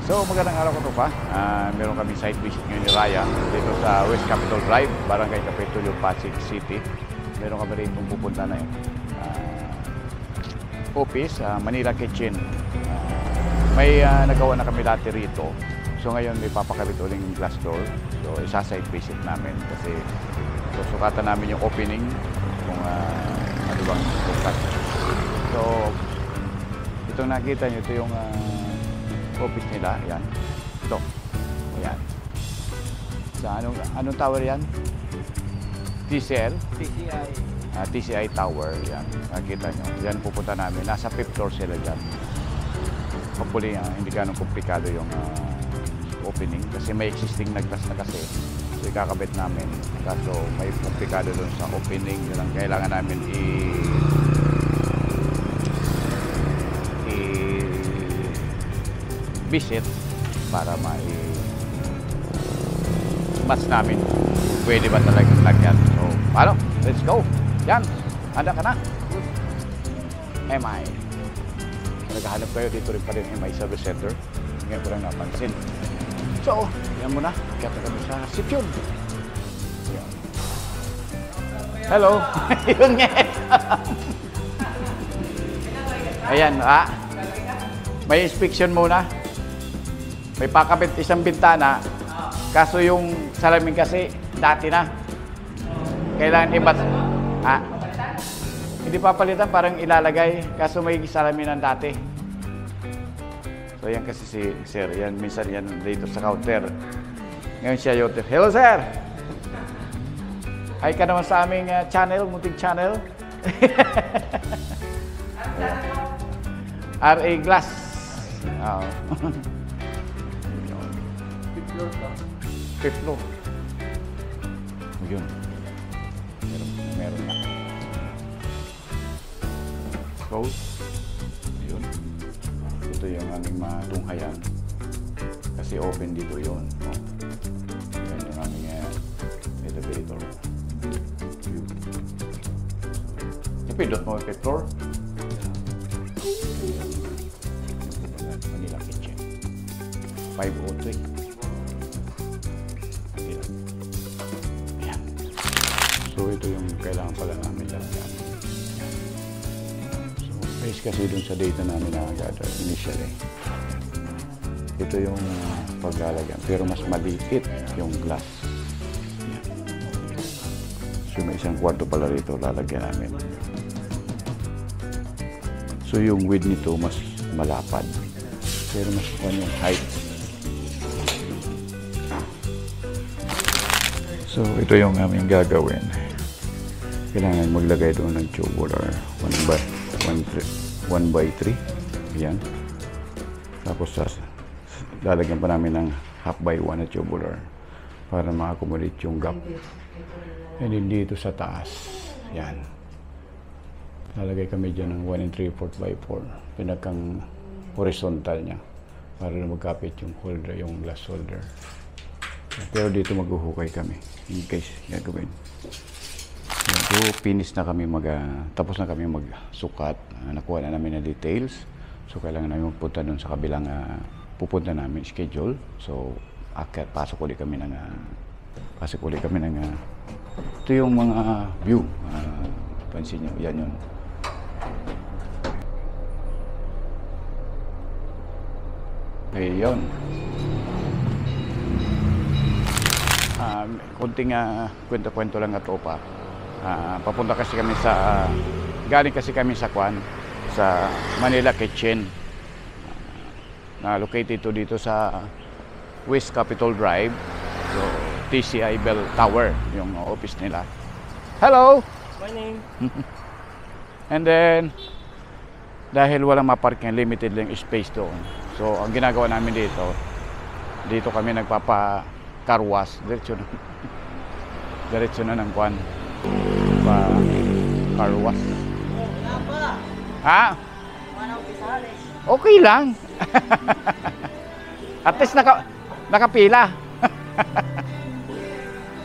So magandang araw ko pa. Meron kami site visit ngayon ni Raya dito sa West Capitol Drive, Barangay Capitolio, Pasig City. Meron kami rin kung pupunta na yun. Office, Manila Kitchen. May nagawa na kami dati rito. So ngayon may papakabit uling glass door. So isa-site visit namin kasi susukatan namin yung opening kung ano bang sukat. So itong nakita nyo, ito yung office nila, yan. Ito. Ayan. Sa anong tower yan? TCL? TCI. TCI Tower, yan. Nakita nyo. Yan pupunta namin. Nasa 5th floor sila dyan. Hopefully, hindi ganong komplikado yung opening. Kasi may existing nagtas na kasi. So, ikakabit namin. Kaso may komplikado doon sa opening. Yun ang kailangan namin visit para match namin pwede ba talagang lagyan. So, paano? Let's go! Yan! Handa ka na? MI. Naghahanap kayo, dito rin pa rin MI Service Center. Ngayon ko lang napansin. So, yan muna. Kaya kami sa Sityon. Hello! Yun nga! Ayan, may inspection muna. May pakabit isang bintana, kaso yung salamin kasi dati na. Kailangan ibat. Hindi papalitan, parang ilalagay, kaso may salamin ng dati. So yan kasi si Sir, yan minsan yan dito sa counter. Ngayon siya yung, hello Sir! Hi ka naman sa aming channel, munting channel. RA Glass. Oh. Fifth floor. Yun. Meron na. Close. Yun. Ito yung aming matunghayan. Kasi open dito yun. Oh. Yan yung aming elevator. Yun. Ipindot mo yung fifth floor. Manila Kitchen. 503. So ito yung kailangan pala namin lagyan. So based kasi dun sa data namin na gather initially. Ito yung paglalagyan. Pero mas maliit yung glass. So may isang kwarto pala rito lalagyan namin. So yung width nito mas malapad. Pero mas yung height. So ito yung aming gagawin. Kailangan maglagay doon ng tubular 1x3. Ayan. Tapos lalagyan pa namin ng half by 1 na tubular para ma-accommodate yung gap. And then dito sa taas. Yan. Lalagay kami dyan ng 1 3/4 by 4. Pinagkang horizontal niya para na magkapit yung holder, yung glass holder. Pero dito maghuhukay kami in case gagawin. So, finish na kami tapos na kami magsukat. Nakuha na namin na details. So, kailangan namin magpunta doon sa kabilang pupunta namin schedule. So, pasok ulit kami ng ito yung mga view. Pansin nyo, yan yun. Ayun. Kunting kwento-kwento lang na tropa. Papunta kasi kami galing kasi kami sa Manila Kitchen. Located dito sa West Capitol Drive. So, TCI Bell Tower, yung office nila. Hello! Morning! And then, dahil walang maparking, limited lang space doon. So, ang ginagawa namin dito kami nagpapa-car wash. Diretso na ng car wash. Ha? Okay lang. At least nakapila.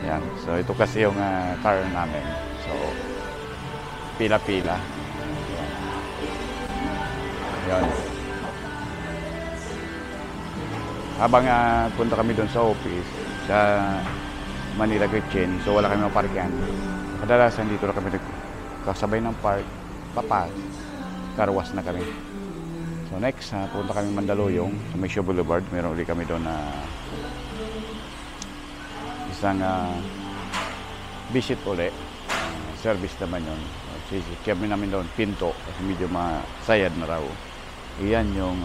Yan. So, ito kasi yung car namin. So, pila-pila. Yan. habang punta kami doon sa office, sa Manila Kitchen, so wala kami maparkyan. Kadalasan dito na kami nagkasabay ng park, papas, karwas na kami. So next, punta kami Mandaluyong sa Mission Boulevard. Meron ulit kami doon na isang visit ulit. Service naman yun. Kami namin doon, Pinto, kasi medyo masayad na raw. Iyan yung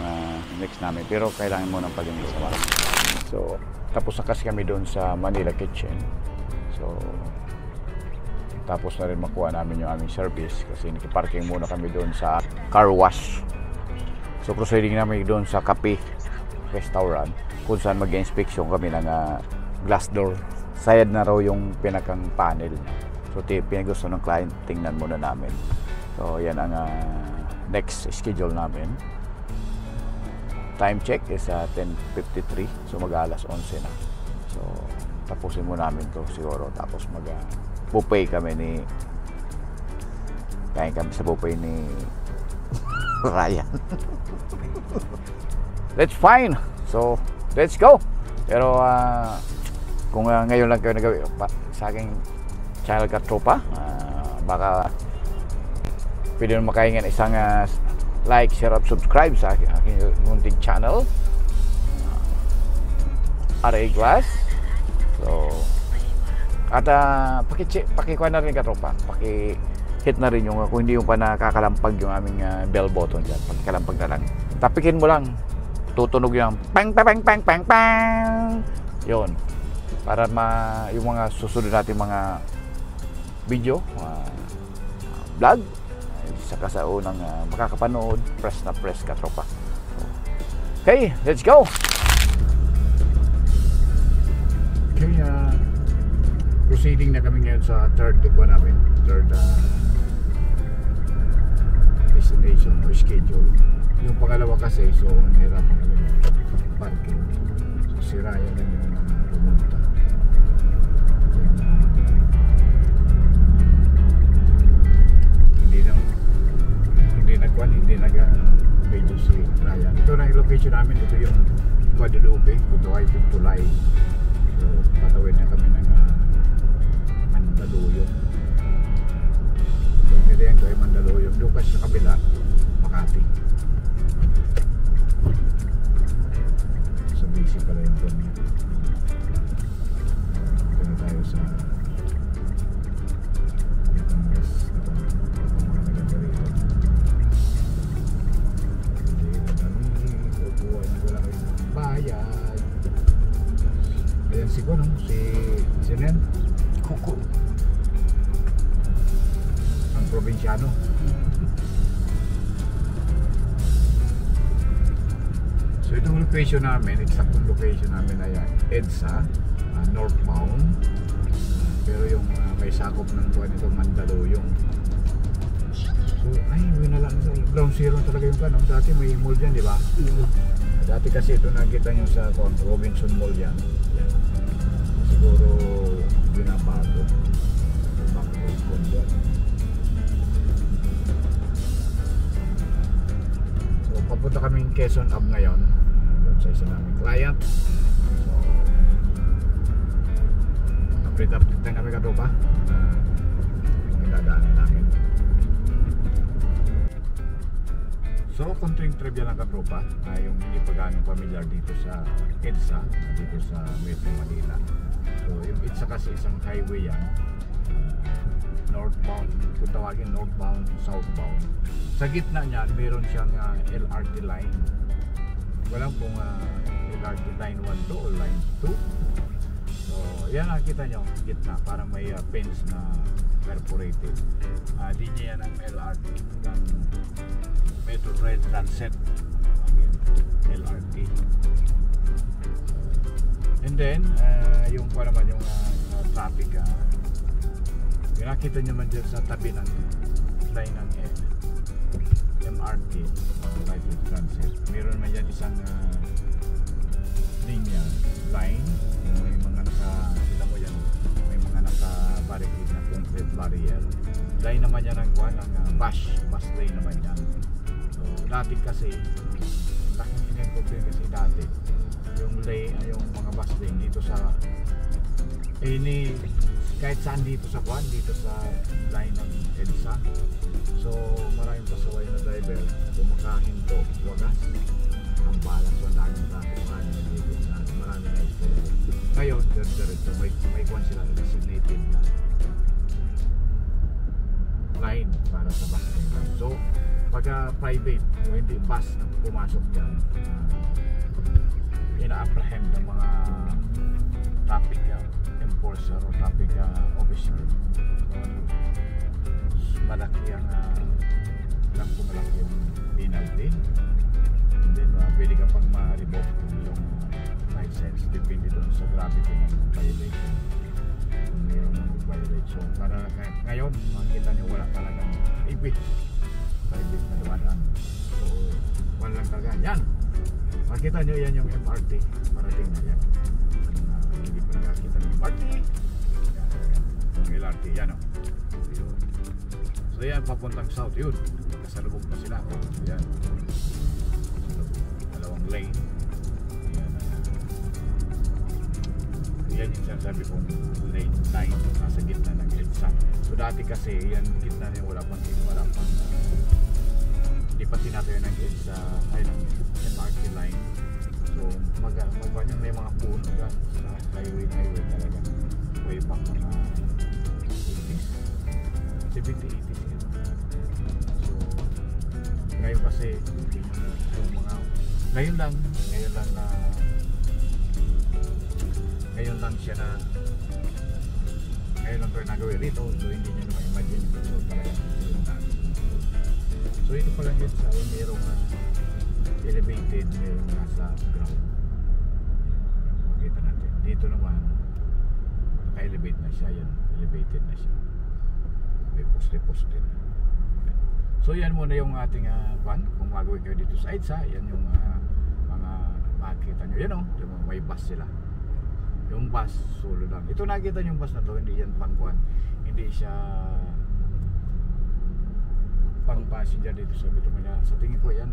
next namin. Pero kailangan mo ng palinis naman. So, tapos na kasi kami doon sa Manila Kitchen. So, tapos na rin makuha namin yung aming service kasi nakiparking muna kami doon sa car wash. So, proceeding namin doon sa Kape Restaurant kung saan mag-inspection kami ng glass door. Sayad na raw yung pinakang panel. So, pinagusto ng client, tingnan muna namin. So, yan ang next schedule namin. Time check is 10:53. So, mag-alas 11 na. So, tapusin muna namin to siguro. Tapos buffet kami kain kami sa buffet ni Ryan. That's fine. So, let's go. Pero kung ngayon lang kayo nagawi sa aking channel Katropa, baka pwede nyo makahingan isang like, share, at subscribe sa aking munting channel, RA Glass. So, at pakikuha na rin Katropa, hit na rin yung kung hindi yung pa nakakalampag yung aming bell button dyan, pakikalampag na lang, tapikin mo lang, tutunog yung pang pang pang pang pang pang yun, para yung mga susunod natin mga video, vlog, saka sa unang makakapanood, press na press Katropa. Okay, let's go! Okay, proceeding na kami ngayon sa third destination or schedule. Yung pangalawa kasi, so nahirapan kami parking. So si Ryan lang yung pumunta. Hindi nag-video si Ryan. Ito na yung location namin. Ito yung Guadalupe, Butuay, Tulay. So patawid na kami ng Mandaluyong. Doon nila yan kayo Mandaluyong. Doon kasi sa kabila, Makati. So busy pala yung doon niya. Ito na tayo sa bayan. Ayan si Kuno, si Nen Kuku, ang probinsyano. So itong location namin, exactong location namin ay EDSA, northbound, pero yung may sakop ng buwan ito Mandaluyong. So ay, wala lang sa ground zero talaga yung kanon. Dati may mall dyan, di ba? Dati kasi ito nakita nyo sa Robinson Mall yan. Siguro binabago. So papunta kaming Quezon Ave ngayon. Sa isa naming client. So update lang kami Katropa. Idadaanan namin. So, konting trivia lang Katropa, yung hindi pa ganong familiar dito sa EDSA, dito sa Metro Manila. So, yung EDSA kasi isang highway yan, northbound, kung tawagin northbound, southbound. Sa gitna niyan, meron siyang LRT line. Walang kung LRT line 1 to o line 2. So, yan nakikita nyo, gitna, parang may fence na perforated. Di niya yan ang LRT, ng Metro Rail Transit, LRT. And then yung pa naman yung traffic, yung nakita nyo man dyan sa tabi ng line ng MRT, Metro Transit, meron naman dyan isang linya, line, may mga sila mo yan, may mga naka-barricade na concrete barrier. Line naman yan ng bus lane naman yan. Dati kasi laking in-problem kasi dati yung lane dito sa kahit saan dito sa Juan, dito sa line ng EDSA. So maraming pasaway na driver kumakahinto, wagas ang balas, so daming traffic, marami na ito. Ngayon diretso may Juan sila designated na line para sa bus nila. So pagka private o hindi bus na pumasok dyan, ina-apprehend ng mga traffic enforcer o traffic officer. Malaki ang malaki yung penalty, and then pwede ka pang ma-revoke yung license depende doon sa gravity ng violation kung mayroon ng violate. So para ngayon makikita nyo wala talagang private na dumadaan. So wala lang talaga yan. Makita nyo yan yung MRT parating na yan. Hindi pa nakakita ng MRT, yung LRT yan o. So yan papuntang south yun, kasalubog na sila. Yan, dalawang lane. Yan yung sinasabi kong lane 9 nasa gitna ng EDSA. So dati kasi yan gitna niya wala pang hindi pa tinatayo ng EDSA ay ng MRT line. So magbanyo may mga puno dyan sa highway talaga way back mga 80s 70-80s yan. So ngayon kasi yung mga ngayon lang siya na ngayon lang pero nagawin rito, so hindi nyo naman imagine so talaga so ito pa lang yun sa mayroong elevated, mayroong nasa ground. Makita natin dito naman naka-elevate na siya, yan elevated na siya, may poste na. So yan muna yung ating van kung magawin kayo dito sa EDSA. Yan yung mga makikita nyo yan yung may bus sila. Yung bus, solo lang. Ito nakita nyo yung bus na to, hindi yan pangkuhan. Hindi siya pang passenger dito sa Metro Manila. Sa tingin ko yan,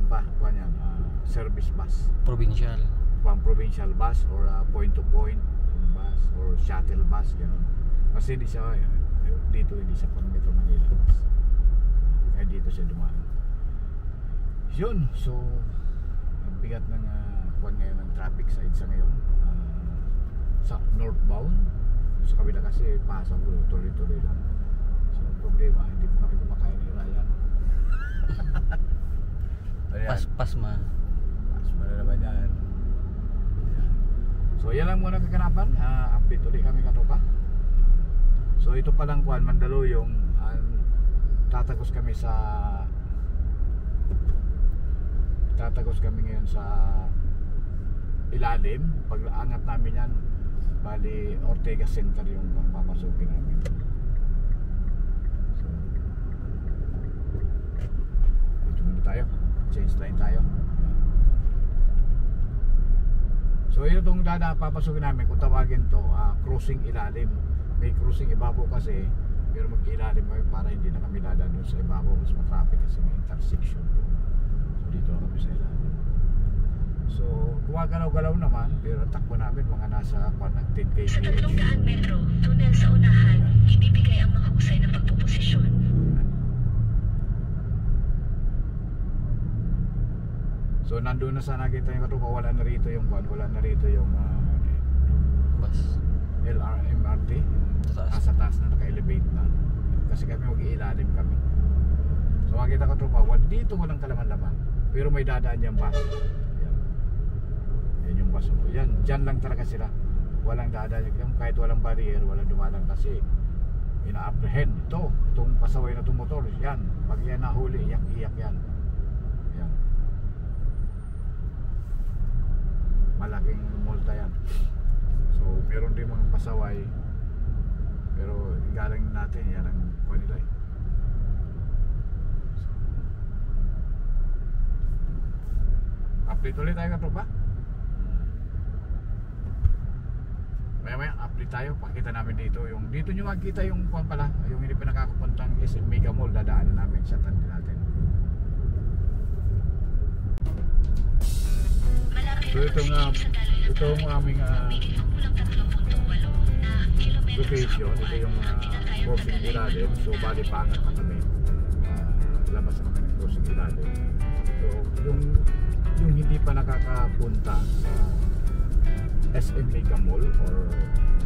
service bus. Provincial. Pang provincial bus or point to point bus or shuttle bus, gano'n. Kasi hindi siya, dito hindi siya pang Metro Manila bus. Kaya dito siya dumaan. Yun, so ang bigat ng kuwan ngayon ng traffic sa EDSA ngayon. Sa northbound sa kabila kasi pasang tuloy-tuloy lang. So problema, hindi pa kami kumakain ni Ryan. Pasma na naman yan. So yan lang muna kaganapan. Update ulit kami katropa. So ito palang kuwan Mandaluyong, tatagos kami ngayon sa ilalim. Pag angat namin yan, bali Ortega Center yung papasukin namin. So dito muna tayo, change line tayo. So itong papasukin namin, kung tawagin to crossing ilalim. May crossing ibabaw kasi, pero mag-ilalim kami para hindi na kami dadaan doon sa ibabaw, mas matraffic kasi may intersection doon. So dito na kami sa ilalim. So gumagalaw-galaw naman, pero takbo namin mga nasa 10 km. Sa 300 metro, tunnel sa unahan, ibibigay ang mahusay na pagpuposisyon. So nandun na sana kita yung katupa, wala na rito yung bus. MRT sa taas na naka-elevate na kasi kami mag-iilalim kami. So makita ko tropa, dito walang kalaman-laman pero may dadaan yung bus. Yan yung bus mo. Yan, dyan lang talaga sila. Walang dadaan kahit walang barrier, walang dumalang kasi ina-apprehend itong pasaway na itong motor. Yan, pag yan nahuli, iyak-iyak yan. Yan, malaking multa yan. So meron din mga pasaway pero galing natin yan ang kuha nila Update ulit tayo katropa. Maya update tayo, pakita namin dito nyo makikita yung kuha pala, yung hindi pa nakakapuntang SM Mega Mall, dadaanan namin sa tanda natin. So itong aming location. Ito yung crossing ilalim. So bali paangat na kami. Labas na kami ng crossing ilalim. So yung hindi pa nakakapunta sa SM Mega Mall or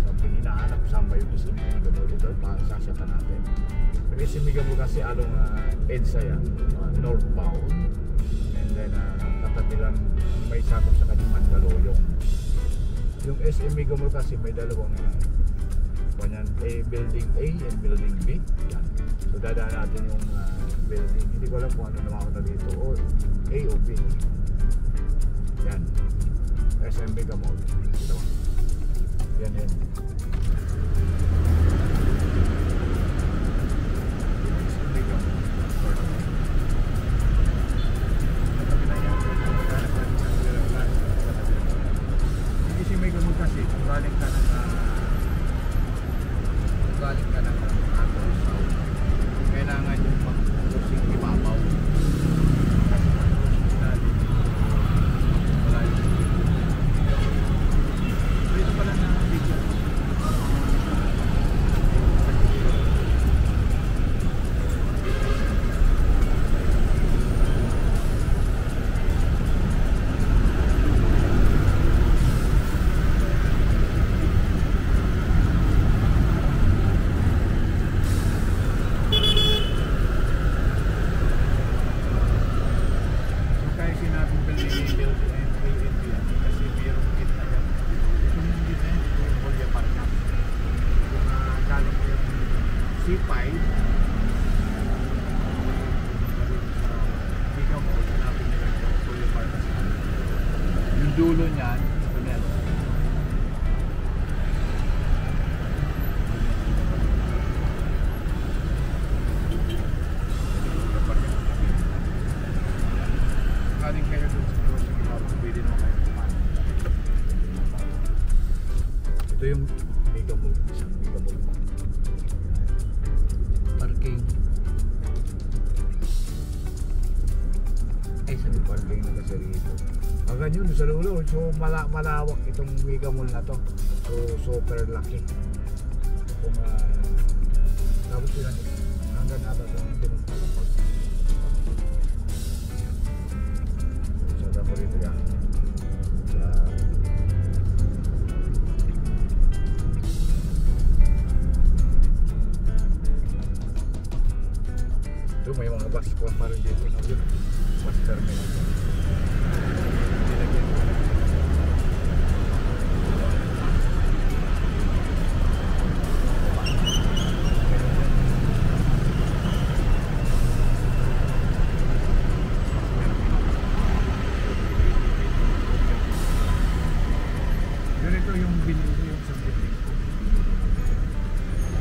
something hinahanap saan ba yung SM Mega Mall, ito sasyakan natin. Yung SM Mega Mall kasi along EDSA yan, northbound, and then katabi lang may sakop sa kanyang Mandaluyong. Yung SM Mega Mall kasi may dalawang building A and building B. Yan. So dadaan natin yung building, hindi ko alam kung ano naman ako na dito, o A o B. Yan, SM Mega Mall. Ito. Yan yan. SM Mega Mall. SM Mega Mall kasi kung galing ka ng Anton South, kailangan yung mag-crossing ibabaw. Dulo niyan, tunnel. Galing kayo doon sa crossing ibabaw, pwede naman kayo kumain. Ito yung Mega Mall, isang Mega Mall. Parking. Ay, sabi parking na kasi rito. Hanggang yun sa dulo, so malawak itong Mega Mall na to. So super laki. Kung tapos yun hanggang nata ito ang pinagpalapag. So tapos rito yan. Ito may mga bus ko pa rin dito. Bus terminal. Ganito yung binili yung sa building ko.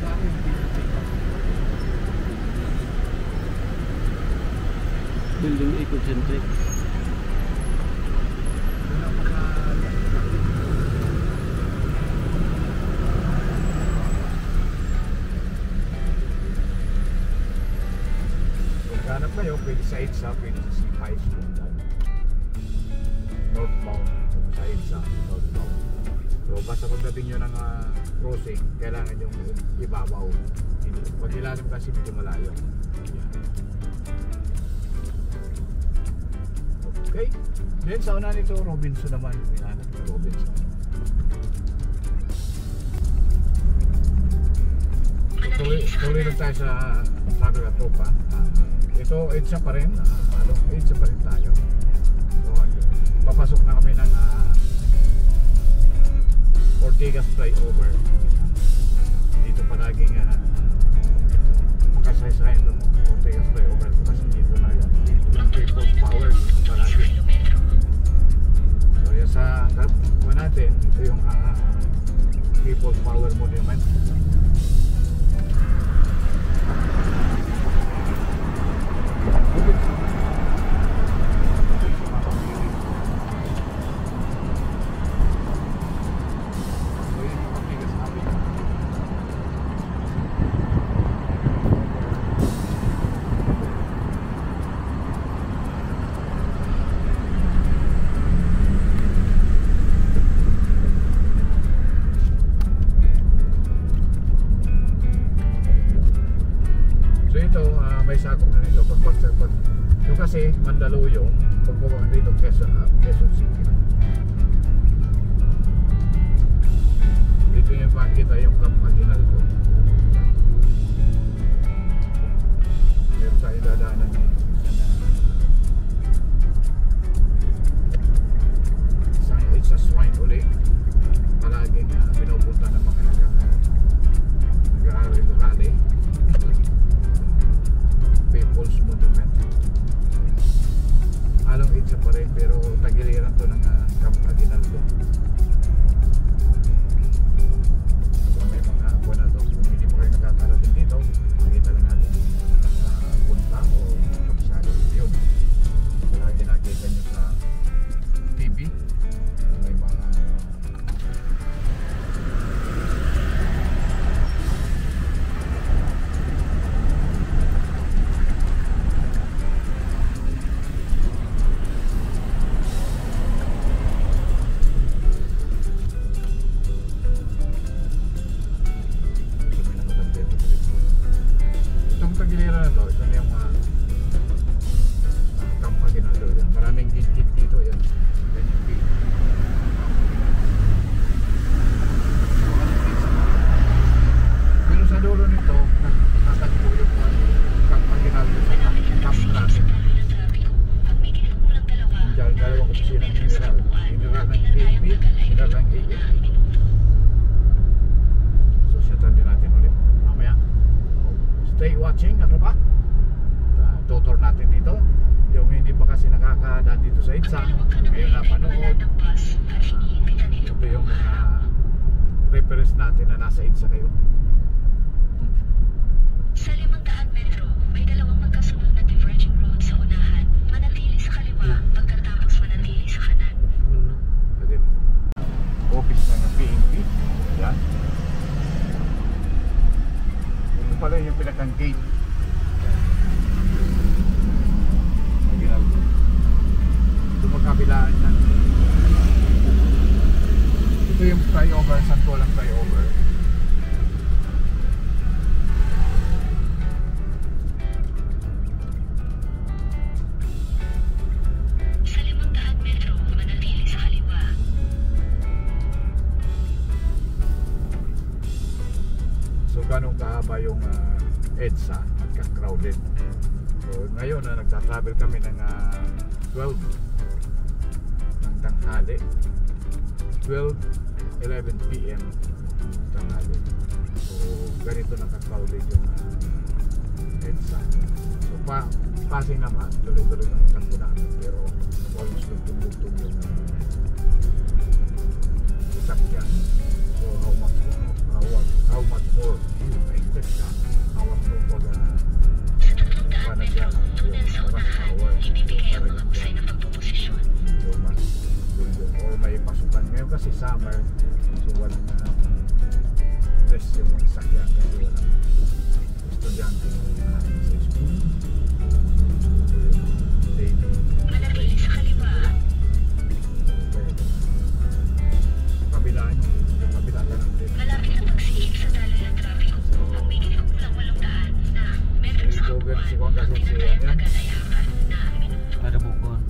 Dahil yung building ko. Building ecocentric. Kung hanap kayo, pwede sa EDSA, pwede sa C5 northbound, sa EDSA northbound. So basta pagdating nyo ng crossing, kailangan yung ibabaw. Pag ilalim kasi medyo malayo. Yan. Okay. Then sa una nito, Robinson naman. Hinahanap na Robinson. Tuloy lang tayo sa sabi na tropa. Ito, EDSA pa rin. EDSA pa rin tayo. So, papasok na kami ng Ortigas flyover. Dito palaging makasaysayan ng Ortigas flyover kasi dito na yan. Dito ng People's Power dito palagi. So yan sa kuha natin, ito yung People's Power Monument. kasi Mandaluyong, pagbaba dito Quezon City. Dito yung makita yung Camp Aguinaldo. Meron tayo dadaanan dito. It's a shrine uli. Palaging pinupunta ng mga nag-rally. People's Monument. Halong itsa pa rin pero tagiliran to ng Camp Aguinaldo. So, may mga buwan na to. Kung hindi mo kayo nakakarating dito, makita lang natin punta o kapsado. Yun. Palagi nakita nyo sa TV. May mga itong tagiliran na to, ito na yung Camp Aguinaldo. Maraming gate dito yan. Yan yung gate. Pero sa dulo nito, nakatagpo yung Camp Aguinaldo sa Camp natin. Diyan, dalawang opisina ng mineral. Mineral ng AP, mineral ng AA. So, shatan din natin ulit. Mamaya. Stay watching, ano ba? Tutor natin dito. Yung hindi pa kasi nakakadaan dito sa EDSA, ngayon napanood. Ito yung mga reference natin na nasa EDSA kayo. Sa 500 metro, may dalawang magkasunod na diverging road sa unahan. Manatili sa kaliwa, pagkatapos manatili sa kanan. Pwede mo. Office ng PNP. Yan. Ito pala yung pinakang gate. Aguinaldo. Ito magkabilaan yan. Ito yung flyover, Santolang flyover. Sa 500 metro, manatili sa kaliwa. So ganun kahaba yung EDSA at ka-crowded. So ngayon nagta-travel kami ng 12 ng tanghali. 12-11 PM tanghali. So ganito naka-crowded yung EDSA. So passing naman, tuloy-tuloy ng takbo namin. Pero almost lugtong-lugtong yung sasakyan. So how much more you expect ka? How much more for the Sa 300 metro, tunel sa unahan, ibibigay ang mga husay na pagpoposisyon. or may pasukan ngayon kasi summer, so walang rest yung mga sakyan kasi walang estudyante sa school. Manatili sa kaliwa. Kabilaan yung kabila ka ng din. Malapit ang pagsikip sa daloy ng trapiko. Ang may kinikulang 800 na metro sa Google si Juan upuan. Ang kasi pinatay yan. agad ay 4 na minuto. Ada bukon.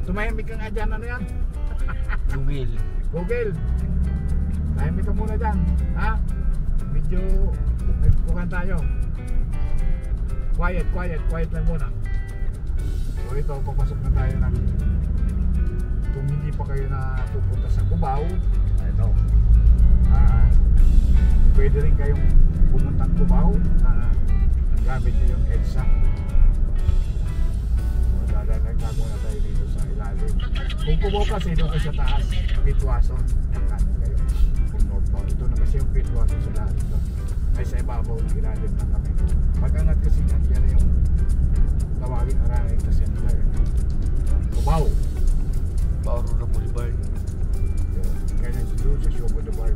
Tumahimik ka nga dyan, ano yan? Google. Google, tahimik ka muna dyan, ha? Medyo nagpukan tayo. Quiet lang muna. So ito, papasok na tayo ng, kung hindi pa kayo na pupunta sa Cubao, ito, pwede rin kayong pumuntang Cubao na gamit nyo yung EDSA. Dadagdag muna tayo dito sa ilalim. Kung Cubao kasi doon ka sa taas, Pitwason, yung kanan kayo. Kung northbound, ito na kasi yung Pitwason sa lahat doon. Ay sa ibabaw, ilalim na kami. Pag-angat kasi yan, yan na yung tawagin Aranay sa center. Cubao. Bauro na Boulevard. Kaya doon sa Show Boulevard.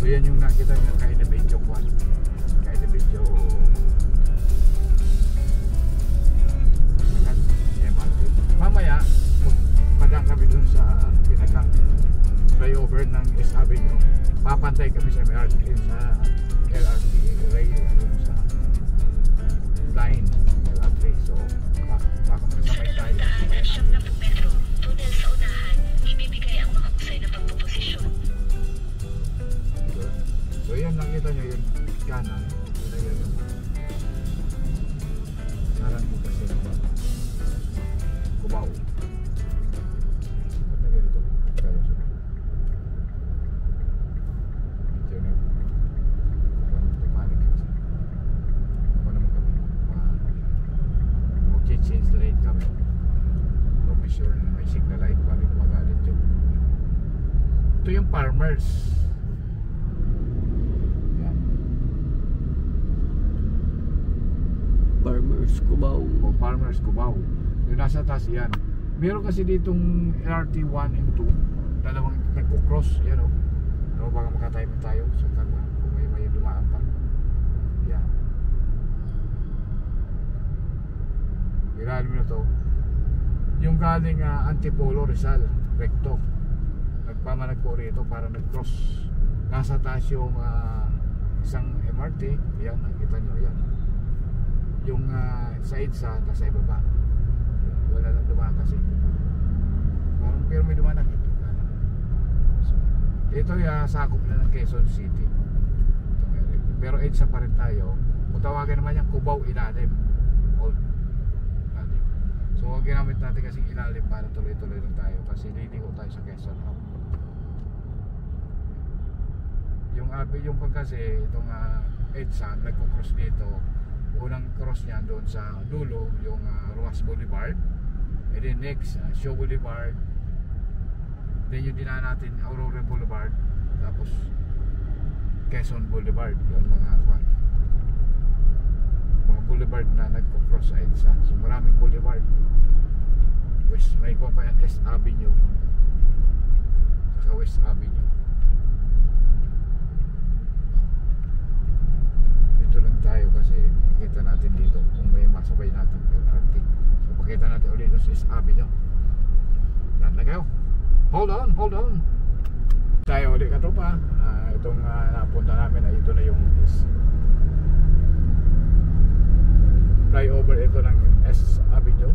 So yan yung nakita nyo kahit na medyo kwan. Kahit na medyo mamaya magpadang kami dun sa pinakang flyover ng S Avenue. Papantay kami sa MRT sa LRT rail dun sa line L3. So baka magkasabay tayo. Daan 70 metro, tunnel sa unahan, ibibigay ang mahusay na pagpoposisyon. So yan, nakita nyo yung kanan. Yun na yun. Naran mo kasi naman. Cubao. Ba't na ganito? Tayo sa medyo na panic kasi. Ako naman kami. Mag-change lane kami. So be sure na may signal light pa rin magalit yun. Ito yung farmers. Farmers Cubao. O Farmers Cubao. Yung nasa taas yan. Meron kasi ditong LRT 1 and 2. Dalawang nagpo-cross. Yan o. Ano, baka makatiming tayo sa tama. Kung may dumaan pa. Yan. Ilalim na to. Yung galing Antipolo Rizal. Recto. Nagpamanag po rito para nag-cross. Nasa taas yung isang MRT. Yan. Nakita nyo yan. Yung sa EDSA nasa ibaba. Wala lang dumaan kasi. Parang pero may dumaan ito. So, ito sakop na ng Quezon City. Pero EDSA pa rin tayo. Kung tawagan naman yung Cubao ilalim. Old ilalim. So ginamit natin kasi ilalim para tuloy-tuloy lang tayo. Kasi liligo tayo sa Quezon Hub. Yung kasi itong EDSA nagpo-cross dito. Unang cross niya doon sa dulo yung Ruas Boulevard, and then next Shaw Boulevard, then yung dinaan natin Aurora Boulevard, tapos Quezon Boulevard. Yung mga boulevard na nagko-cross sa EDSA. So maraming boulevard. May kuha pa yung S Avenue saka West Avenue. Dito lang tayo kasi pakita natin dito kung may masabay natin LRT. So pakita natin ulit sa S Avenue. Yan na kayo. Hold on. Tayo ulit katropa. Itong napunta namin na ito na yung flyover ito ng S Avenue.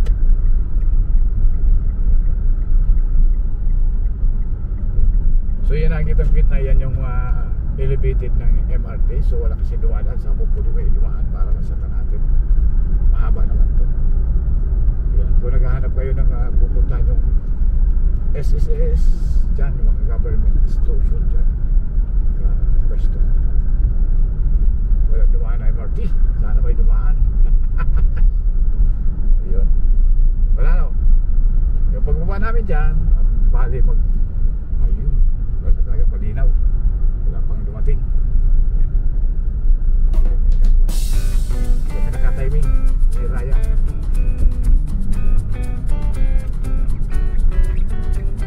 So yan ang kitang-kita, yan yung elevated ng MRT. So wala kasi dumadaan sa Mupuli Way, dumaan para masata natin. Mahaba naman to. Yan. Kung naghahanap kayo ng pupuntahan yung SSS dyan, yung mga government institution dyan, pwesto. Wala dumaan na MRT, sana may dumaan. Ayun. Wala no. Yung pagbaba namin dyan, bali ayun, wala talaga malinaw. Wala pang dumating. So may naka-timing, may raya.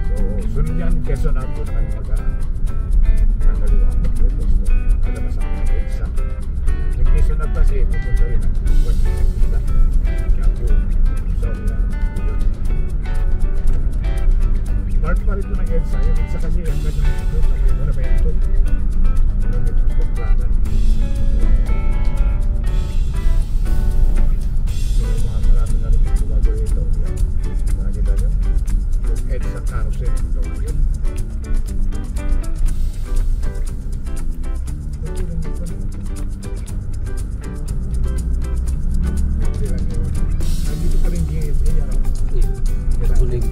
So sunod yan, Quezon Hub na kayo magkakaliwa ang pagpesto. Alam sa akin ang EDSA. Yung Quezon Hub kasi pupunta rin ang pwede ng isla. Kaya po, sorry na yun. Part pa rin ito ng EDSA. Yung EDSA kasi ang ganyang ito sa may monumento. Monumento ng planan. So marami na rin yung gagawin ito. Nakakita nyo? Yung EDSA carousel. Ito yun. Nandito pa rin GMA. Guling.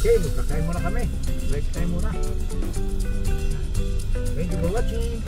Okay, magkakain muna kami. Break time muna. Thank you for watching.